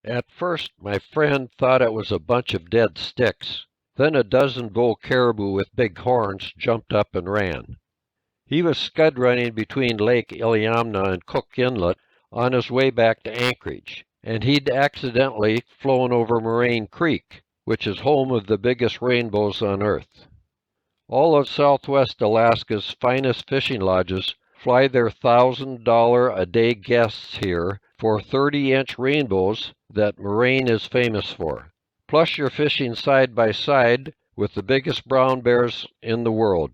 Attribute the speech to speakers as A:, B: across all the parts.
A: At first, my friend thought it was a bunch of dead sticks. Then a dozen bull caribou with big horns jumped up and ran. He was scud running between Lake Iliamna and Cook Inlet on his way back to Anchorage, and he'd accidentally flown over Morain Creek, which is home of the biggest rainbows on Earth. All of southwest Alaska's finest fishing lodges fly their $1,000-a-day guests here for 30-inch rainbows that Morain is famous for. Plus you're fishing side by side with the biggest brown bears in the world.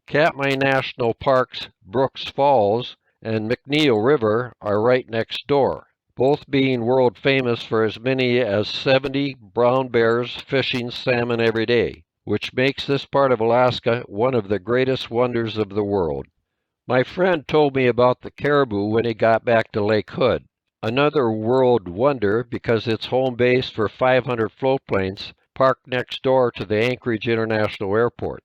A: Katmai National Park's Brooks Falls and McNeil River are right next door, both being world famous for as many as 70 brown bears fishing salmon every day, which makes this part of Alaska one of the greatest wonders of the world. My friend told me about the caribou when he got back to Lake Hood, another world wonder because it's home base for 500 floatplanes parked next door to the Anchorage International Airport.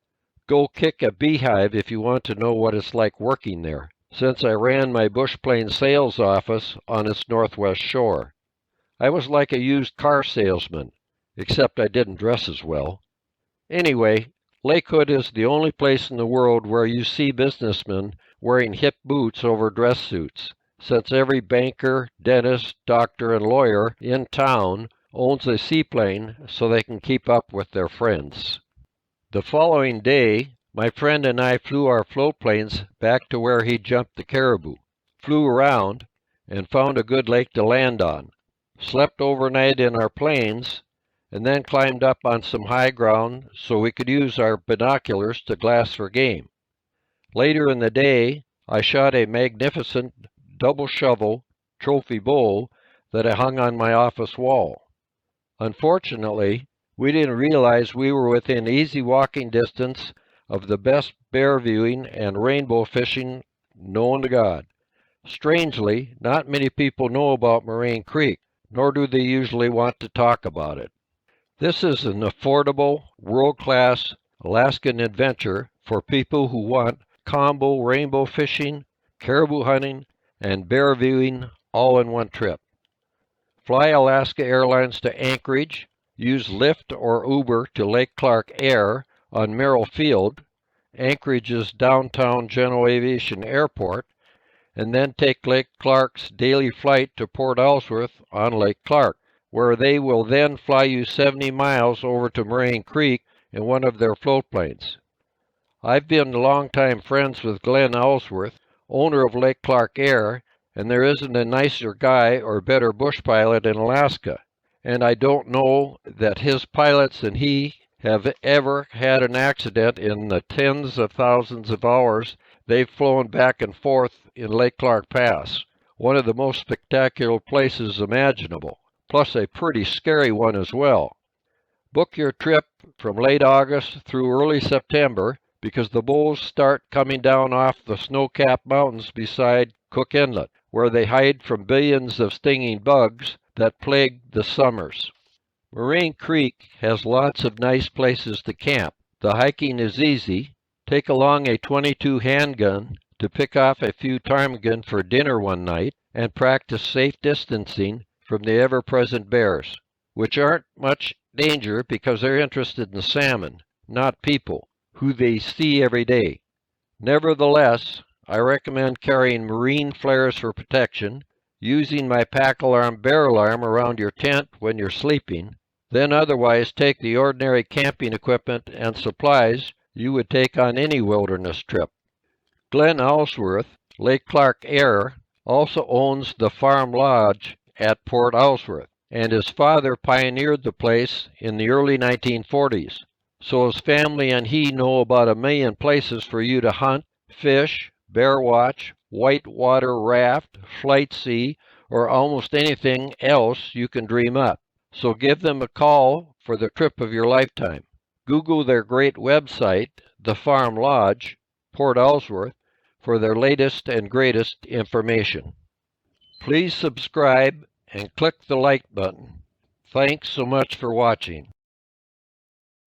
A: Go kick a beehive if you want to know what it's like working there, since I ran my bush plane sales office on its northwest shore. I was like a used car salesman, except I didn't dress as well. Anyway, Lake Hood is the only place in the world where you see businessmen wearing hip boots over dress suits, since every banker, dentist, doctor, and lawyer in town owns a seaplane so they can keep up with their friends. The following day, my friend and I flew our floatplanes back to where he jumped the caribou, flew around, and found a good lake to land on, slept overnight in our planes, and then climbed up on some high ground so we could use our binoculars to glass for game. Later in the day, I shot a magnificent double shovel trophy bull that I hung on my office wall. Unfortunately, we didn't realize we were within easy walking distance of the best bear viewing and rainbow fishing known to God. Strangely, not many people know about Morain Creek, nor do they usually want to talk about it. This is an affordable, world-class Alaskan adventure for people who want combo rainbow fishing, caribou hunting, and bear viewing all in one trip. Fly Alaska Airlines to Anchorage, use Lyft or Uber to Lake Clark Air on Merrill Field, Anchorage's downtown general aviation airport, and then take Lake Clark's daily flight to Port Ellsworth on Lake Clark, where they will then fly you 70 miles over to Morain Creek in one of their floatplanes. I've been longtime friends with Glenn Ellsworth, owner of Lake Clark Air, and there isn't a nicer guy or better bush pilot in Alaska. And I don't know that his pilots and he have ever had an accident in the tens of thousands of hours they've flown back and forth in Lake Clark Pass, one of the most spectacular places imaginable, plus a pretty scary one as well. Book your trip from late August through early September because the bulls start coming down off the snow-capped mountains beside Cook Inlet, where they hide from billions of stinging bugs that plague the summers. Morain Creek has lots of nice places to camp. The hiking is easy. Take along a .22 handgun to pick off a few ptarmigan for dinner one night and practice safe distancing from the ever-present bears, which aren't much danger because they're interested in salmon, not people, who they see every day. Nevertheless, I recommend carrying marine flares for protection, using my pack alarm bear alarm around your tent when you're sleeping, then otherwise take the ordinary camping equipment and supplies you would take on any wilderness trip. Glenn Ellsworth, Lake Clark Air, also owns the Farm Lodge at Port Ellsworth, and his father pioneered the place in the early 1940s. So his family and he know about 1 million places for you to hunt, fish, bear watch, whitewater raft, flight sea, or almost anything else you can dream up. So give them a call for the trip of your lifetime. Google their great website, The Farm Lodge, Port Ellsworth, for their latest and greatest information. Please subscribe and click the like button. Thanks so much for watching.